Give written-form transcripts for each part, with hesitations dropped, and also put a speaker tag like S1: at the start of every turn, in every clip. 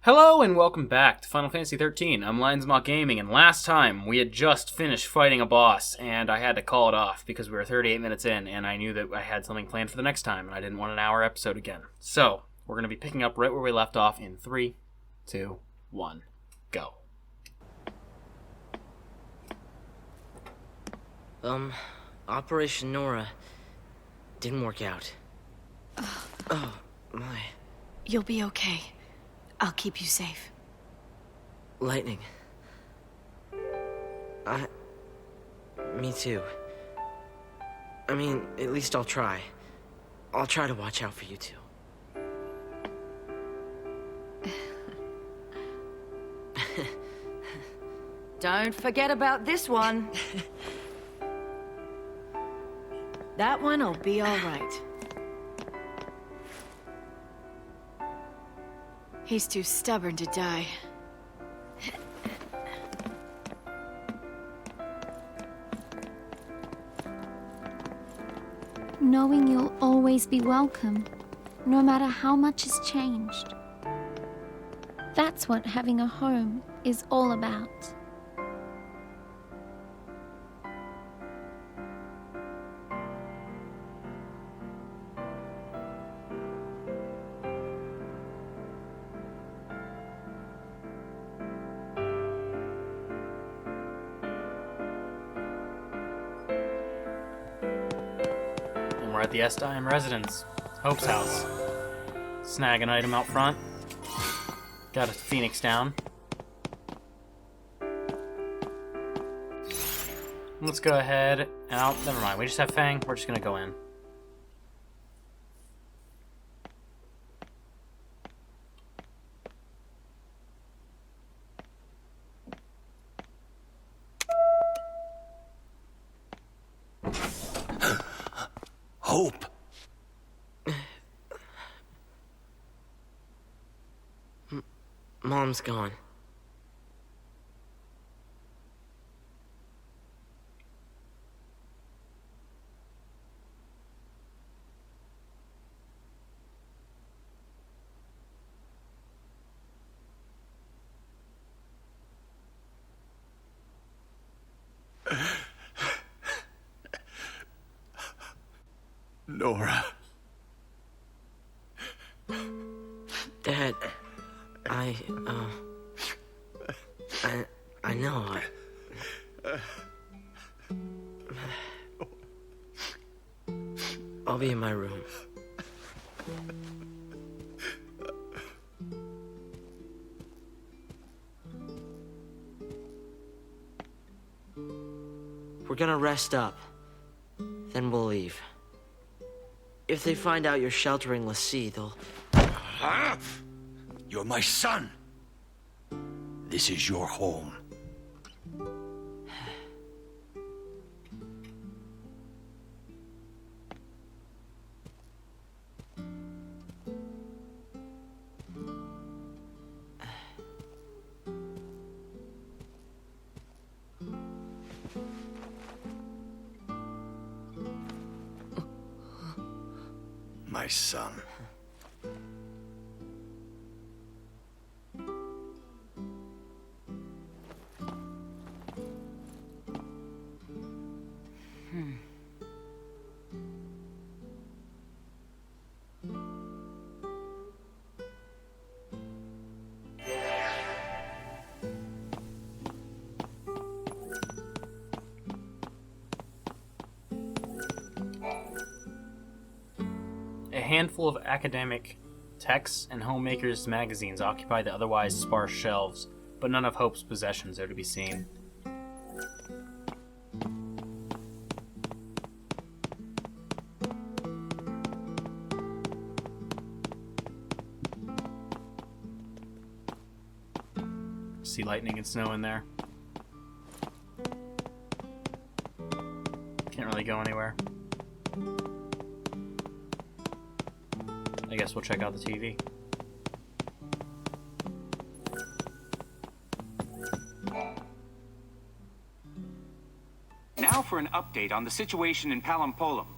S1: Hello and welcome back to Final Fantasy XIII. I'm Lion'sMawGaming, and last time we had just finished fighting a boss, and I had to call it off because we were 38 minutes in, and I knew that I had something planned for the next time, and I didn't want an hour episode again. So, we're going to be picking up right where we left off in 3, 2, 1, go.
S2: Operation Nora didn't work out. Oh, my.
S3: You'll be okay. I'll keep you safe.
S2: Lightning. Me too. I mean, at least I'll try. I'll try to watch out for you two.
S4: Don't forget about this one. That one'll be all right.
S3: He's too stubborn to die.
S5: Knowing you'll always be welcome, no matter how much has changed. That's what having a home is all about.
S1: We're at the XIII residence, Hope's house. Snag an item out front. Got a phoenix down. Let's go ahead and never mind, we just have Fang. We're just gonna go in.
S6: Hope.
S2: Mom's gone.
S6: Nora.
S2: Dad, I know. I'll be in my room. We're gonna rest up, then we'll leave. If they find out you're sheltering LaCie, they'll...
S6: Huh? You're my son. This is your home. My son.
S1: A handful of academic texts and homemakers' magazines occupy the otherwise sparse shelves, but none of Hope's possessions are to be seen. See lightning and snow in there. Can't really go anywhere. I guess we'll check out the TV.
S7: Now for an update on the situation in Palampolum.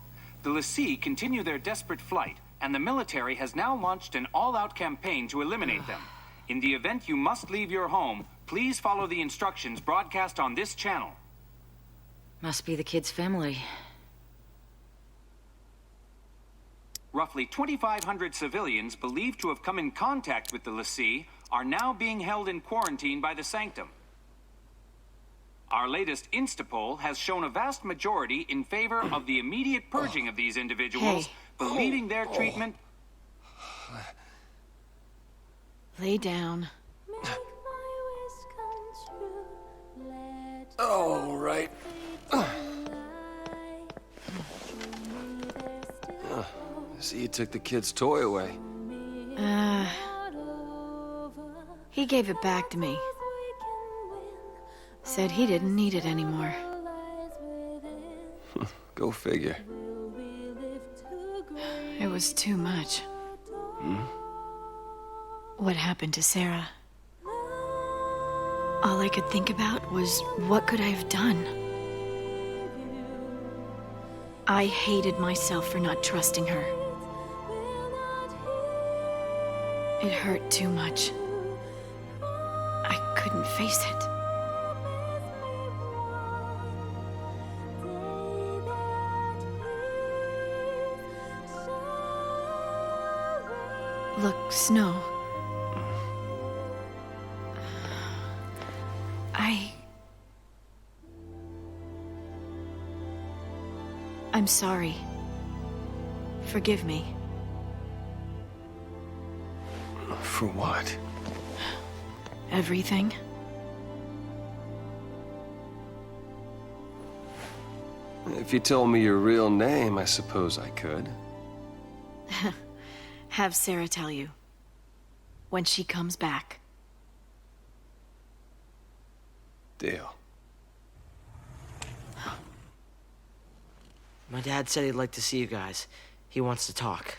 S7: The LaCie continue their desperate flight, and the military has now launched an all-out campaign to eliminate them. In the event you must leave your home, please follow the instructions broadcast on this channel.
S4: Must be the kid's family.
S7: Roughly 2,500 civilians believed to have come in contact with the LeSea are now being held in quarantine by the Sanctum. Our latest Instapoll has shown a vast majority in favor of the immediate purging of these individuals,
S4: Hey.
S7: believing their treatment...
S4: Lay down.
S8: All right. See, you took the kid's toy away.
S4: He gave it back to me. Said he didn't need it anymore.
S8: Go figure.
S4: It was too much. What happened to Sarah? All I could think about was, what could I have done? I hated myself for not trusting her. It hurt too much. I couldn't face it. Look, Snow. I'm sorry. Forgive me.
S8: For what?
S4: Everything.
S8: If you told me your real name, I suppose I could.
S4: Have Sarah tell you. When she comes back.
S8: Deal.
S2: My dad said he'd like to see you guys. He wants to talk.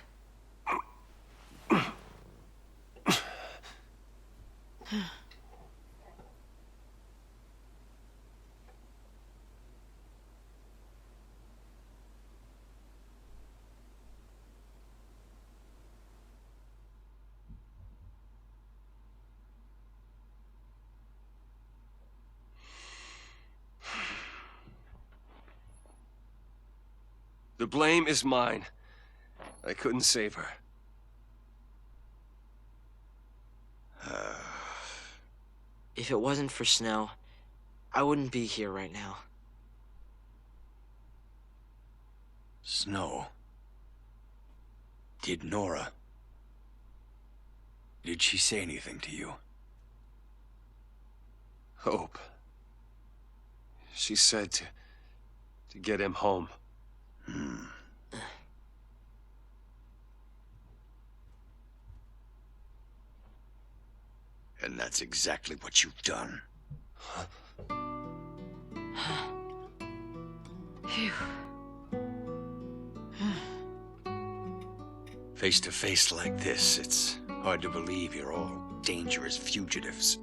S8: The blame is mine. I couldn't save her.
S2: If it wasn't for Snow, I wouldn't be here right now.
S6: Snow. Did Nora... Did she say anything to you?
S8: Hope. She said to get him home.
S6: And that's exactly what you've done. Face to face like this, it's hard to believe you're all dangerous fugitives.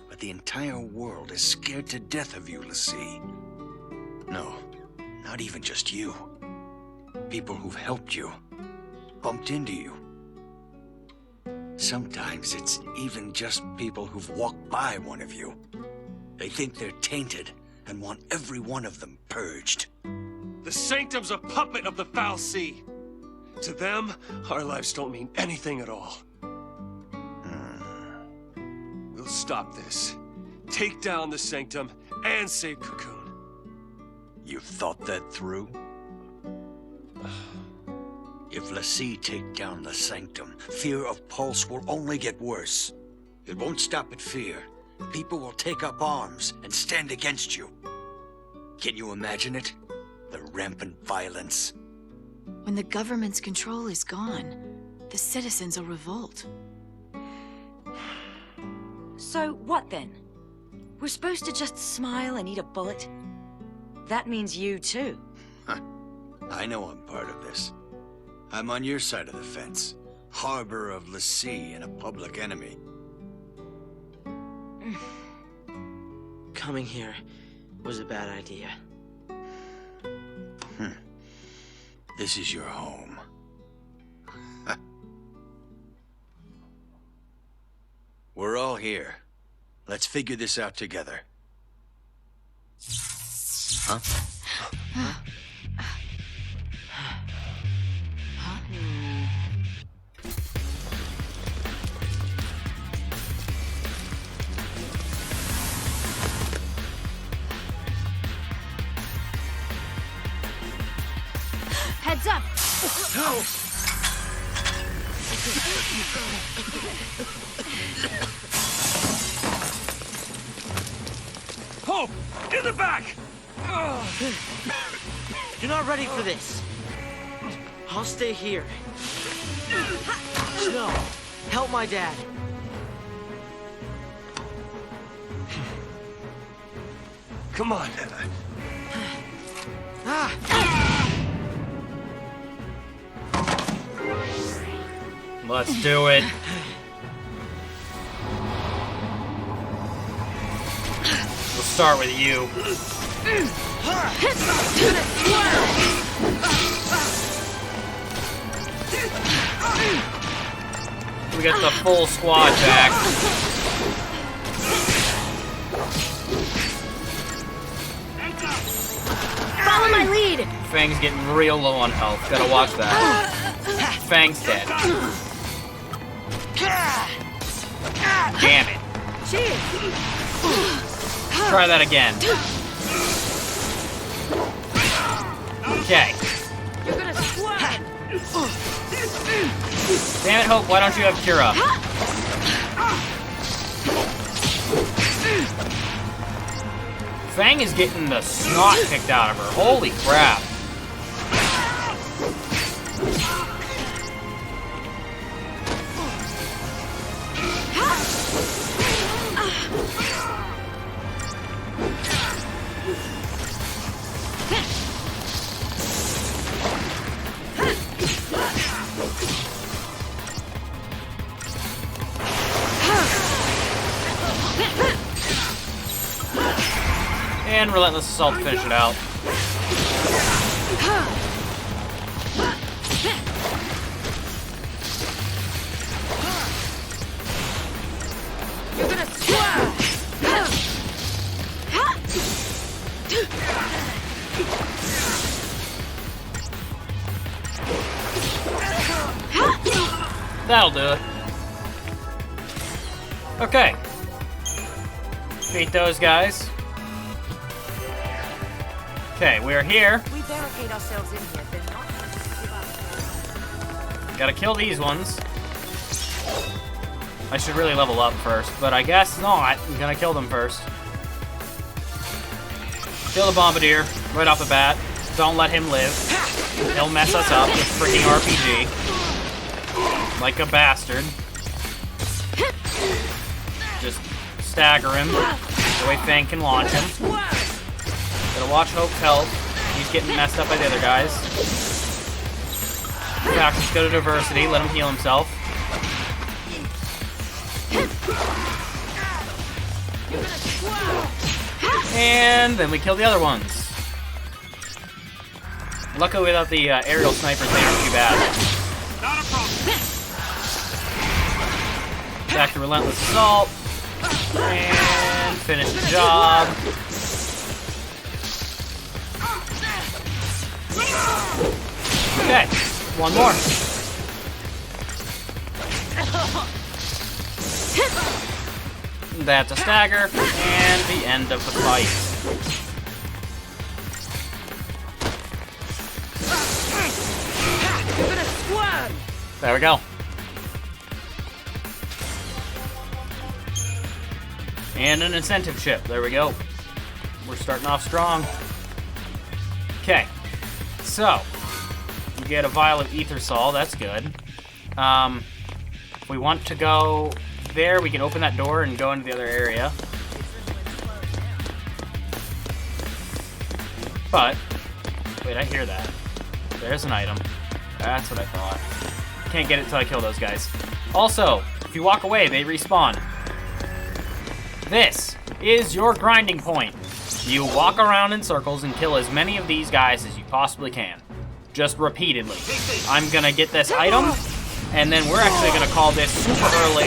S6: But the entire world is scared to death of you, LeSea. No, not even just you. People who've helped you, bumped into you. Sometimes it's even just people who've walked by one of you. They think they're tainted and want every one of them purged.
S8: The Sanctum's a puppet of the Foul Sea. To them, our lives don't mean anything at all. We'll stop this. Take down the Sanctum and save Cocoon.
S6: You've thought that through? If LeSea take down the Sanctum, fear of Pulse will only get worse. It won't stop at fear. People will take up arms and stand against you. Can you imagine it? The rampant violence.
S4: When the government's control is gone, the citizens will revolt.
S9: So what then? We're supposed to just smile and eat a bullet? That means you too.
S6: I know I'm part of this. I'm on your side of the fence. Harbor of LeSea and a public enemy.
S2: Coming here was a bad idea.
S6: This is your home. We're all here. Let's figure this out together. Huh?
S3: Heads up!
S8: Hope! In the back!
S2: You're not ready for this. I'll stay here. No, help my dad.
S8: Come on.
S1: Let's do it. We'll start with you. We got the full squad back.
S3: Follow my lead!
S1: Fang's getting real low on health. Gotta watch that. Fang's dead. Damn it. Try that again. Okay. Damn it, Hope, why don't you have Cure Up? Fang is getting the snot kicked out of her. Holy crap. And Relentless Assault to finish it out. That'll do it. Okay. Beat those guys. Okay, we're here.
S9: We barricade ourselves in here, then not.
S1: Gotta kill these ones. I should really level up first, but I guess not. I'm gonna kill them first. Kill the Bombardier right off the bat. Don't let him live. He'll mess us up with freaking RPG. Like a bastard. Just stagger him. The way Fang can launch him. Gotta watch Hope's health. He's getting messed up by the other guys. In fact, let's go to Diversity. Let him heal himself. And then we kill the other ones. Luckily, without the aerial snipers, they aren't too bad. Back to Relentless Assault. And finish the job. Okay, one more. That's a stagger, and the end of the fight. There we go. And an incentive chip. There we go. We're starting off strong. Okay. So, we get a vial of ether sol. That's good. If we want to go there, we can open that door and go into the other area. But, wait, I hear that. There's an item. That's what I thought. Can't get it until I kill those guys. Also, if you walk away, they respawn. This is your grinding point. You walk around in circles and kill as many of these guys as you possibly can. Just repeatedly. I'm gonna get this item, and then we're actually gonna call this super early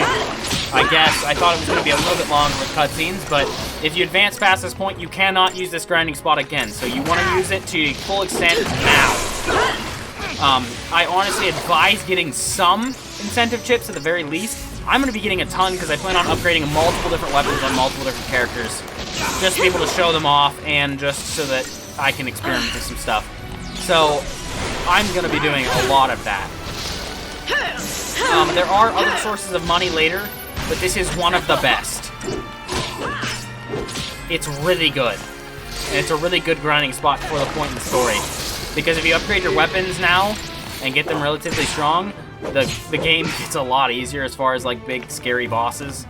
S1: I guess. I thought it was going to be a little bit longer with cutscenes, but if you advance past this point, you cannot use this grinding spot again. So you want to use it to full extent now. I honestly advise getting some incentive chips at the very least. I'm going to be getting a ton because I plan on upgrading multiple different weapons on multiple different characters. Just to be able to show them off and just so that I can experiment with some stuff. So I'm going to be doing a lot of that. There are other sources of money later, but this is one of the best. It's really good. And it's a really good grinding spot for the point in the story. Because if you upgrade your weapons now and get them relatively strong, the game gets a lot easier as far as like big scary bosses.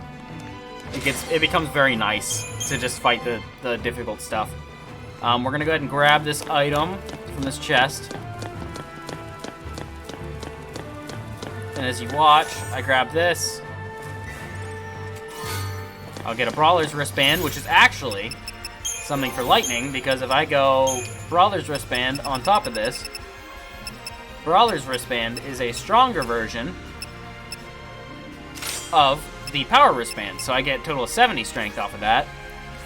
S1: It becomes very nice to just fight the difficult stuff. We're gonna go ahead and grab this item from this chest. And as you watch, I grab this. I'll get a Brawler's Wristband, which is actually something for lightning, because if I go Brawler's Wristband on top of this, Brawler's Wristband is a stronger version of the Power Wristband, so I get a total of 70 strength off of that.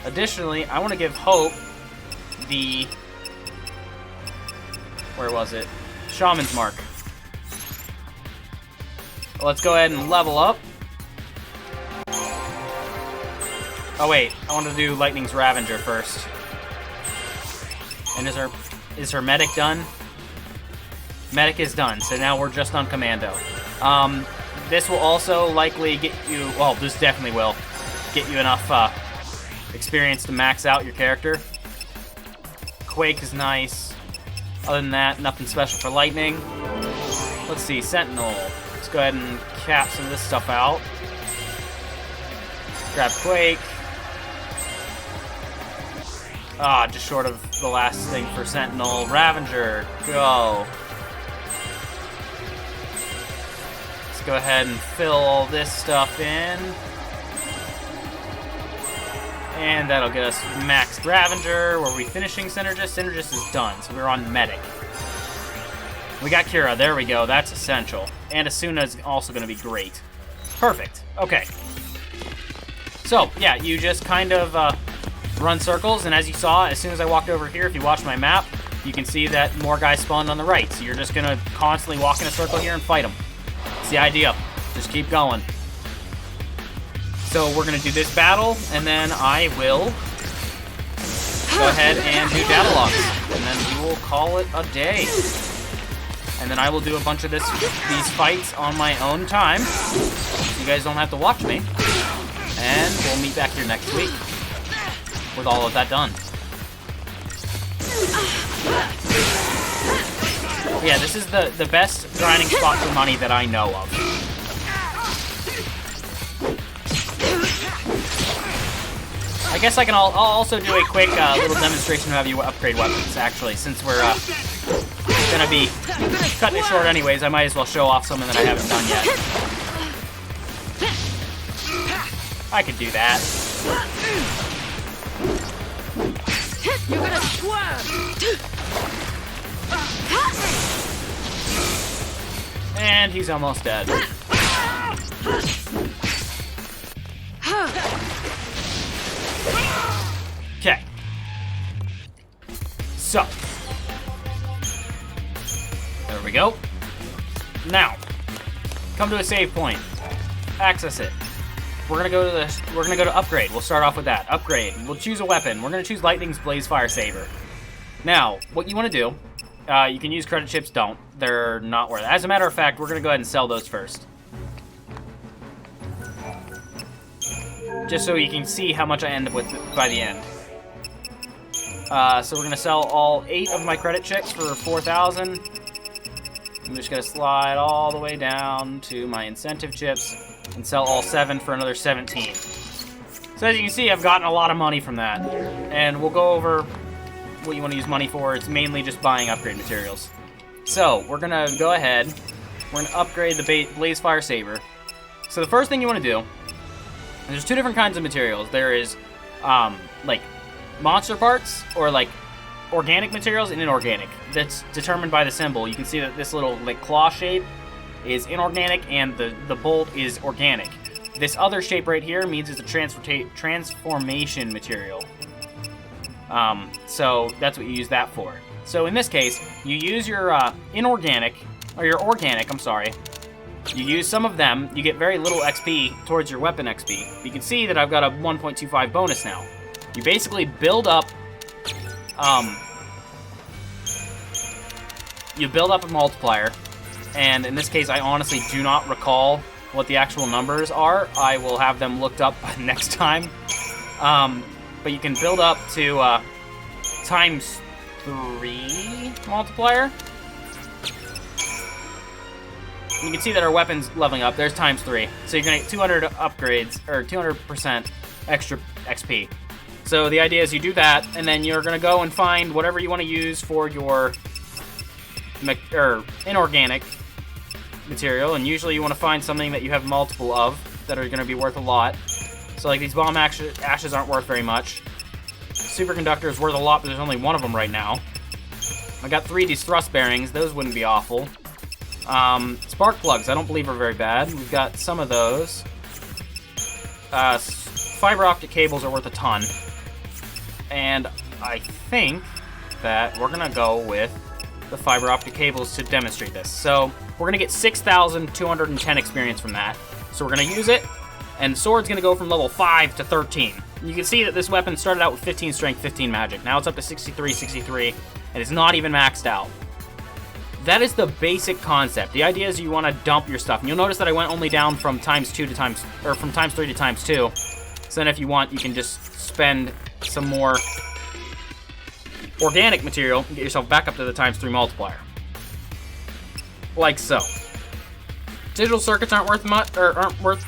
S1: Additionally, I want to give Hope the... where was it? Shaman's Mark. Let's go ahead and level up. Oh wait, I want to do Lightning's Ravager first. And is her medic done? Medic is done, so now we're just on commando. This will also likely get you, well, this definitely will get you enough experience to max out your character. Quake is nice. Other than that, nothing special for Lightning. Let's see, Sentinel. Let's go ahead and cap some of this stuff out. Grab Quake. Just short of the last thing for Sentinel. Ravager, go. Let's go ahead and fill all this stuff in. And that'll get us maxed Ravager. Were we finishing Synergist? Synergist is done, so we're on Medic. We got Kira, there we go, that's essential. And Asuna is also going to be great. Perfect, okay. So, yeah, you just kind of run circles, and as you saw, as soon as I walked over here, if you watch my map, you can see that more guys spawned on the right. So you're just going to constantly walk in a circle here and fight them. It's the idea. Just keep going. So we're going to do this battle, and then I will go ahead and do data logs. And then we will call it a day. And then I will do a bunch of these fights on my own time. You guys don't have to watch me. And we'll meet back here next week with all of that done. Yeah, this is the best grinding spot for money that I know of. I guess I'll also do a quick little demonstration of how you upgrade weapons, actually, since we're gonna be cutting it short anyways. I might as well show off something that I haven't done yet. I could do that.
S9: You're gonna swerve!
S1: And he's almost dead. Okay. So. There we go. Now, come to a save point. Access it. We're gonna go to upgrade. We'll start off with that. Upgrade. We'll choose a weapon. We're gonna choose Lightning's Blaze Fire Saber. Now, what you want to do, you can use credit chips. Don't. They're not worth it. As a matter of fact, we're gonna go ahead and sell those first. Just so you can see how much I end up with by the end. So we're gonna sell all 8 of my credit chips for 4,000. I'm just gonna slide all the way down to my incentive chips and sell all 7 for another 17. So as you can see, I've gotten a lot of money from that. And we'll go over what you want to use money for. It's mainly just buying upgrade materials. So we're gonna go ahead. We're gonna upgrade the Blaze Fire Saber. So the first thing you want to do, there's 2 different kinds of materials. There is like monster parts or like organic materials and inorganic. That's determined by the symbol. You can see that this little like claw shape is inorganic and the bolt is organic. This other shape right here means it's a transformation material. So that's what you use that for. So in this case, you use your inorganic, or your organic, I'm sorry. You use some of them, you get very little XP towards your weapon XP. You can see that I've got a 1.25 bonus now. You basically build up, a multiplier, and in this case, I honestly do not recall what the actual numbers are. I will have them looked up next time. But you can build up to times 3 multiplier. You can see that our weapon's leveling up. There's times 3. So you're gonna get 200 upgrades, or 200% extra XP. So the idea is you do that, and then you're gonna go and find whatever you want to use for your inorganic material, and usually you want to find something that you have multiple of that are going to be worth a lot. So like these bomb ashes aren't worth very much. Superconductor is worth a lot, but there's only one of them right now. I got 3 of these thrust bearings. Those wouldn't be awful. Spark plugs I don't believe are very bad. We've got some of those. Fiber optic cables are worth a ton. And I think that we're going to go with the fiber optic cables to demonstrate this. So we're going to get 6,210 experience from that. So we're going to use it, and the sword's going to go from level 5 to 13. You can see that this weapon started out with 15 strength, 15 magic. Now it's up to 63, 63, and it's not even maxed out. That is the basic concept. The idea is you want to dump your stuff. And you'll notice that I went only down from times 3 to times 2. So then if you want, you can just spend some more organic material and get yourself back up to the times 3 multiplier. Like so. Digital circuits aren't worth much, or aren't worth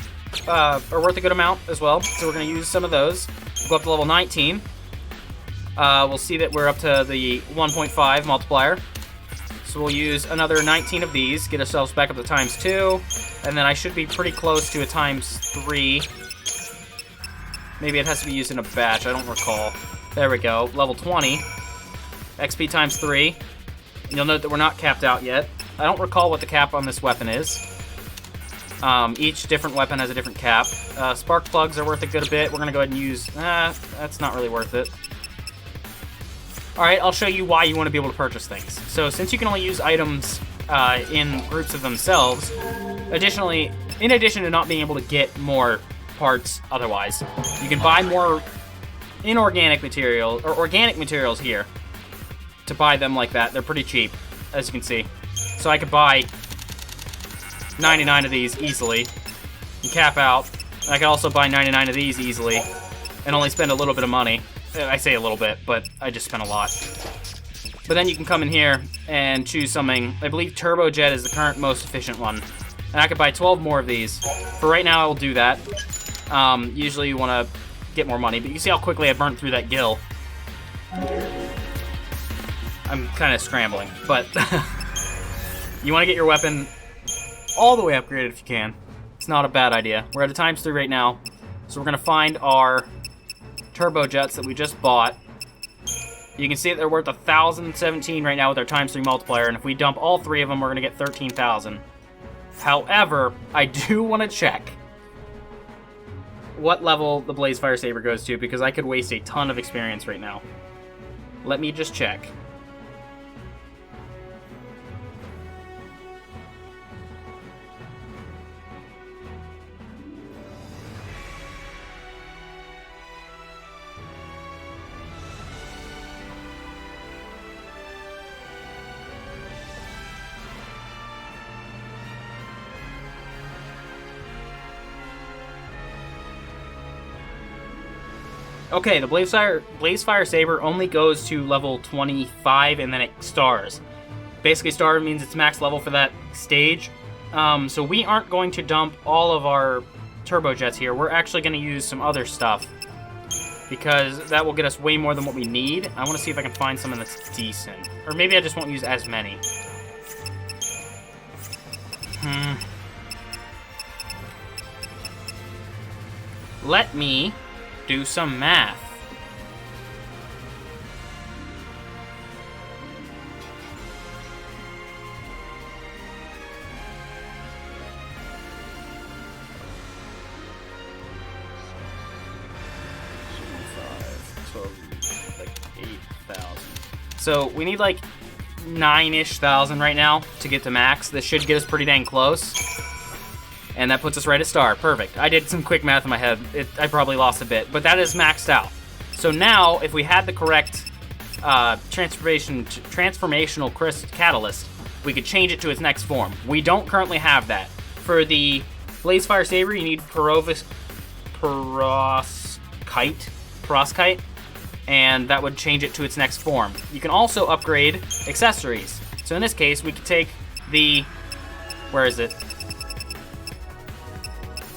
S1: a good amount as well. So we're going to use some of those. Go up to level 19. We'll see that we're up to the 1.5 multiplier. So we'll use another 19 of these, get ourselves back up to times 2, and then I should be pretty close to a times 3. Maybe it has to be used in a batch, I don't recall. There we go, level 20. XP times 3. You'll note that we're not capped out yet. I don't recall what the cap on this weapon is. Each different weapon has a different cap. Spark plugs are worth a good bit. We're going to go ahead and use... that's not really worth it. Alright, I'll show you why you want to be able to purchase things. So since you can only use items in groups of themselves, in addition to not being able to get more parts otherwise, you can buy more inorganic material, or organic materials here, to buy them like that. They're pretty cheap, as you can see. So I could buy 99 of these easily and cap out. And I could also buy 99 of these easily and only spend a little bit of money. I say a little bit, but I just spent a lot. But then you can come in here and choose something. I believe Turbojet is the current most efficient one. And I could buy 12 more of these. For right now, I will do that. Usually you want to get more money, but you see how quickly I burnt through that gill. I'm kind of scrambling, but you want to get your weapon all the way upgraded if you can. It's not a bad idea. We're at a times 3 right now, so we're going to find our turbojets that we just bought. You can see that they're worth 1,017 right now with our times 3 multiplier, and if we dump all 3 of them, we're going to get 13,000. However, I do want to check what level the Blaze Fire Saber goes to, because I could waste a ton of experience right now. Let me just check. Okay, the Blaze Fire Saber only goes to level 25 and then it stars. Basically, star means it's max level for that stage. So we aren't going to dump all of our turbojets here. We're actually going to use some other stuff, because that will get us way more than what we need. I want to see if I can find something that's decent. Or maybe I just won't use as many. Let me do some math. So we need like 9-ish thousand right now to get to max. This should get us pretty dang close. And that puts us right at star. Perfect. I did some quick math in my head. I probably lost a bit, but that is maxed out. So now, if we had the correct transformational catalyst, we could change it to its next form. We don't currently have that. For the Blazefire Saber, you need Perovskite, and that would change it to its next form. You can also upgrade accessories. So in this case, we could take the... where is it?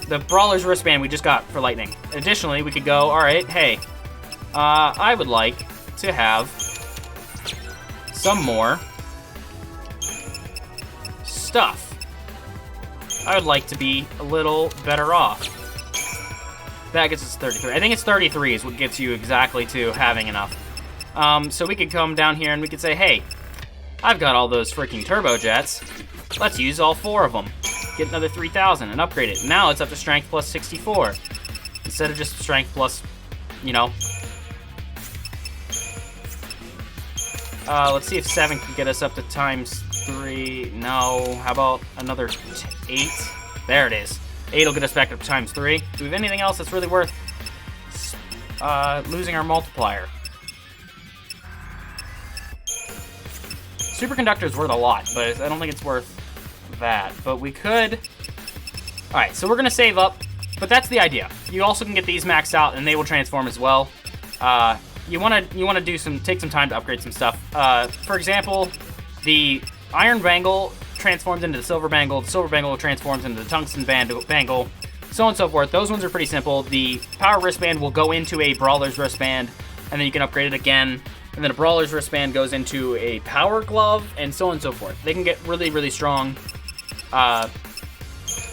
S1: The Brawler's Wristband we just got for Lightning. Additionally, we could go, alright, hey, I would like to have some more stuff. I would like to be a little better off. That gets us 33. I think it's 33 is what gets you exactly to having enough. So we could come down here and we could say, hey, I've got all those freaking turbojets. Let's use all 4 of them. Get another 3,000 and upgrade it. Now it's up to strength plus 64. Instead of just strength plus, you know. Let's see if 7 can get us up to times 3. No. How about another 8? There it is. 8 will get us back up to times 3. Do we have anything else that's really worth losing our multiplier? Superconductor is worth a lot, but I don't think it's worth that. But we could... Alright, so we're going to save up, but that's the idea. You also can get these maxed out, and they will transform as well. You want to take some time to upgrade some stuff. For example, the Iron Bangle transforms into the Silver Bangle transforms into the Tungsten Bangle, so on and so forth. Those ones are pretty simple. The Power Wristband will go into a Brawler's Wristband, and then you can upgrade it again. And then a Brawler's Wristband goes into a Power Glove, and so on and so forth. They can get really, really strong.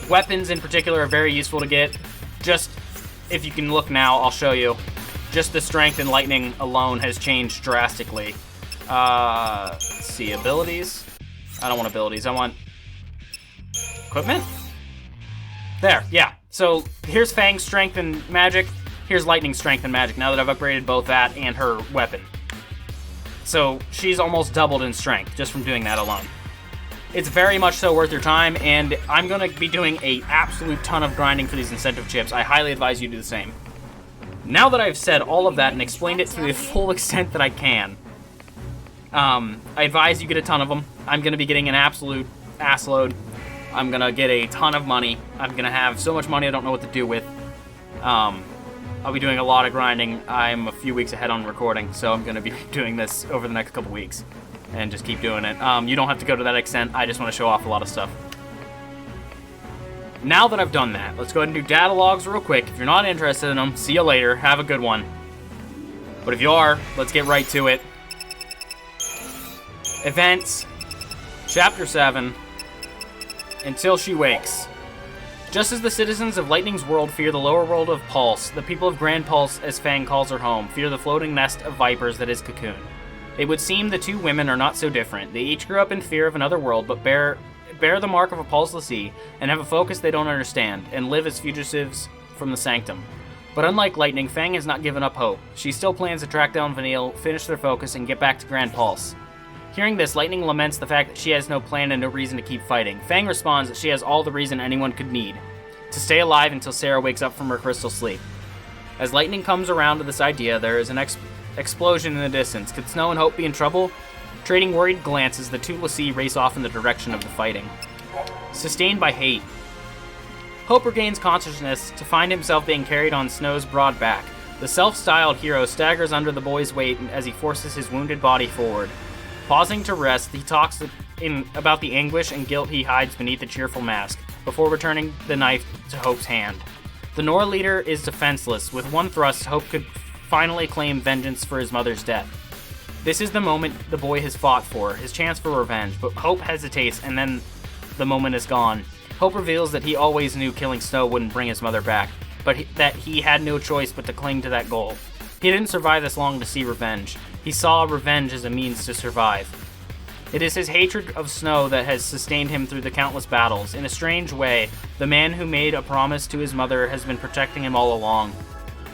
S1: Weapons in particular are very useful to get. Just, if you can look now, I'll show you. Just the strength and lightning alone has changed drastically. Let's see, abilities. I don't want abilities, I want equipment? There, yeah. So here's Fang's strength and magic. Here's Lightning's strength and magic, now that I've upgraded both that and her weapon. So she's almost doubled in strength just from doing that alone. It's very much so worth your time, and I'm going to be doing an absolute ton of grinding for these incentive chips. I highly advise you do the same. Now that I've said all of that and explained it to the full extent that I can, I advise you get a ton of them. I'm going to be getting an absolute assload. I'm going to get a ton of money. I'm going to have so much money I don't know what to do with. I'll be doing a lot of grinding. I'm a few weeks ahead on recording, so I'm going to be doing this over the next couple weeks and just keep doing it. You don't have to go to that extent. I just want to show off a lot of stuff. Now that I've done that, let's go ahead and do data logs real quick. If you're not interested in them, see you later. Have a good one. But if you are, let's get right to it. Events, Chapter 7, Until She Wakes. Just as the citizens of Lightning's world fear the lower world of Pulse, the people of Grand Pulse, as Fang calls her home, fear the floating nest of vipers that is Cocoon. It would seem the two women are not so different. They each grew up in fear of another world, but bear the mark of a Pulse L'Cie, and have a focus they don't understand, and live as fugitives from the Sanctum. But unlike Lightning, Fang has not given up hope. She still plans to track down Vanille, finish their focus, and get back to Grand Pulse. Hearing this, Lightning laments the fact that she has no plan and no reason to keep fighting. Fang responds that she has all the reason anyone could need: to stay alive until Sarah wakes up from her crystal sleep. As Lightning comes around to this idea, there is an explosion in the distance. Could Snow and Hope be in trouble? Trading worried glances, the two L'Cie race off in the direction of the fighting. Sustained by hate. Hope regains consciousness to find himself being carried on Snow's broad back. The self-styled hero staggers under the boy's weight as he forces his wounded body forward. Pausing to rest, he talks about the anguish and guilt he hides beneath the cheerful mask, before returning the knife to Hope's hand. The Nora leader is defenseless. With one thrust, Hope could finally claim vengeance for his mother's death. This is the moment the boy has fought for, his chance for revenge, but Hope hesitates, and then the moment is gone. Hope reveals that he always knew killing Snow wouldn't bring his mother back, but that he had no choice but to cling to that goal. He didn't survive this long to see revenge. He saw revenge as a means to survive. It is his hatred of Snow that has sustained him through the countless battles. In a strange way, the man who made a promise to his mother has been protecting him all along.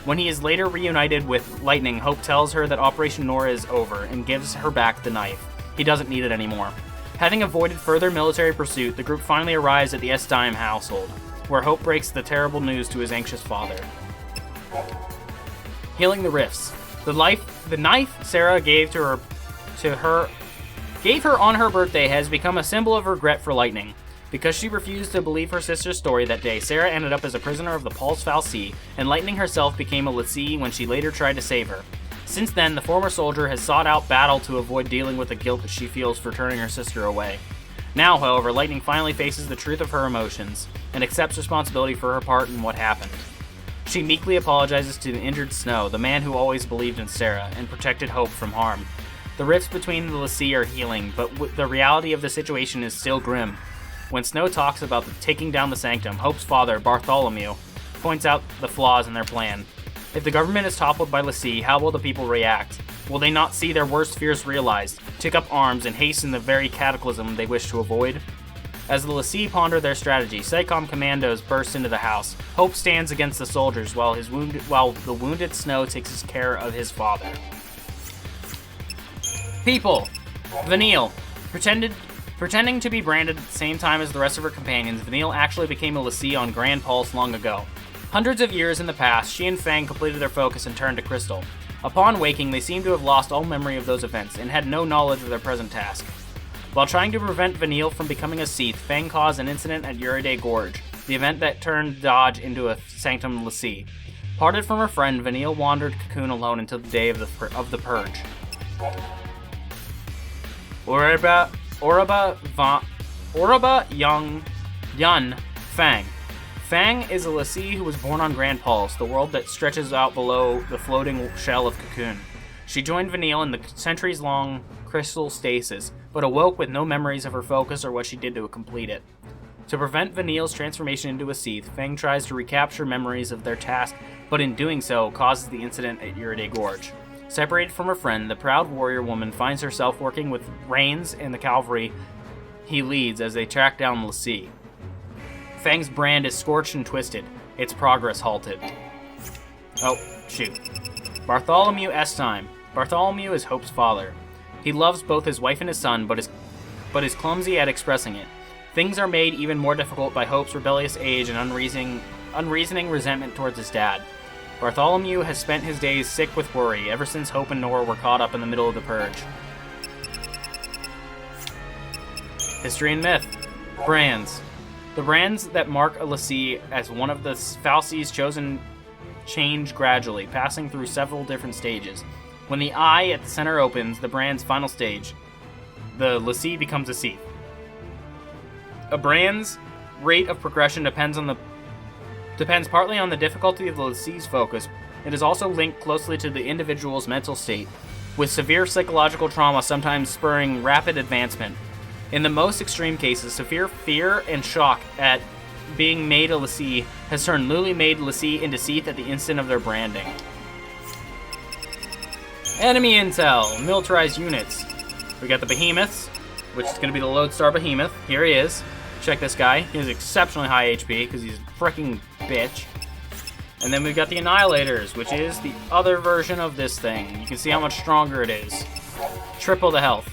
S1: When he is later reunited with Lightning, Hope tells her that Operation Nora is over and gives her back the knife. He doesn't need it anymore. Having avoided further military pursuit, the group finally arrives at the XIII household, where Hope breaks the terrible news to his anxious father. Healing the rifts. The knife Sarah gave her on her birthday has become a symbol of regret for Lightning. Because she refused to believe her sister's story that day, Sarah ended up as a prisoner of the Pulse fal'Cie, and Lightning herself became a l'Cie when she later tried to save her. Since then, the former soldier has sought out battle to avoid dealing with the guilt that she feels for turning her sister away. Now, however, Lightning finally faces the truth of her emotions, and accepts responsibility for her part in what happened. She meekly apologizes to the injured Snow, the man who always believed in Sarah, and protected Hope from harm. The rifts between the l'Cie are healing, but the reality of the situation is still grim. When Snow talks about taking down the Sanctum, Hope's father, Bartholomew, points out the flaws in their plan. If the government is toppled by l'Cie, how will the people react? Will they not see their worst fears realized, take up arms, and hasten the very cataclysm they wish to avoid? As the l'Cie ponder their strategy, SAICOM commandos burst into the house. Hope stands against the soldiers while the wounded Snow takes care of his father. People. Vanille. Pretending to be branded at the same time as the rest of her companions, Vanille actually became a l'Cie on Grand Pulse long ago. Hundreds of years in the past, she and Fang completed their focus and turned to Crystal. Upon waking, they seemed to have lost all memory of those events and had no knowledge of their present task. While trying to prevent Vanille from becoming a Seath, Fang caused an incident at Uriday Gorge, the event that turned Dodge into a Sanctum l'Cie. Parted from her friend, Vanille wandered Cocoon alone until the day of the Purge. Oraba Yun Fang. Fang is a l'Cie who was born on Grand Pulse, the world that stretches out below the floating shell of Cocoon. She joined Vanille in the centuries-long crystal stasis, but awoke with no memories of her focus or what she did to complete it. To prevent Vanille's transformation into a Seath, Fang tries to recapture memories of their task, but in doing so, causes the incident at Uriday Gorge. Separated from her friend, the proud warrior woman finds herself working with Rains and the cavalry he leads as they track down l'Cie. Fang's brand is scorched and twisted, its progress halted. Oh, shoot. Bartholomew S-Time. Bartholomew is Hope's father. He loves both his wife and his son, but is clumsy at expressing it. Things are made even more difficult by Hope's rebellious age and unreasoning resentment towards his dad. Bartholomew has spent his days sick with worry ever since Hope and Nora were caught up in the middle of the Purge. History and myth. Brands. The brands that mark a l'Cie as one of the fal'Cie's chosen change gradually, passing through several different stages. When the eye at the center opens, the brand's final stage, the l'Cie becomes a Seath. A brand's rate of progression depends partly on the difficulty of the l'Cie's focus. It is also linked closely to the individual's mental state, with severe psychological trauma sometimes spurring rapid advancement. In the most extreme cases, severe fear and shock at being made a l'Cie has turned newly made l'Cie into Seath at the instant of their branding. Enemy intel, militarized units. We got the Behemoths, which is going to be the Lodestar Behemoth. Here he is. Check this guy. He has exceptionally high HP because he's a freaking bitch. And then we've got the Annihilators, which is the other version of this thing. You can see how much stronger it is. Triple the health.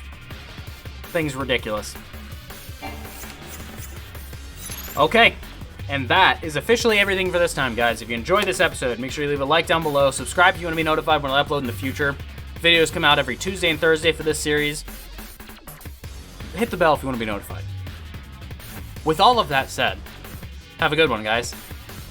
S1: Thing's ridiculous. Okay, and that is officially everything for this time, guys. If you enjoyed this episode, make sure you leave a like down below. Subscribe if you want to be notified when I upload in the future. Videos come out every Tuesday and Thursday for this series. Hit the bell if you want to be notified. With all of that said, have a good one, guys.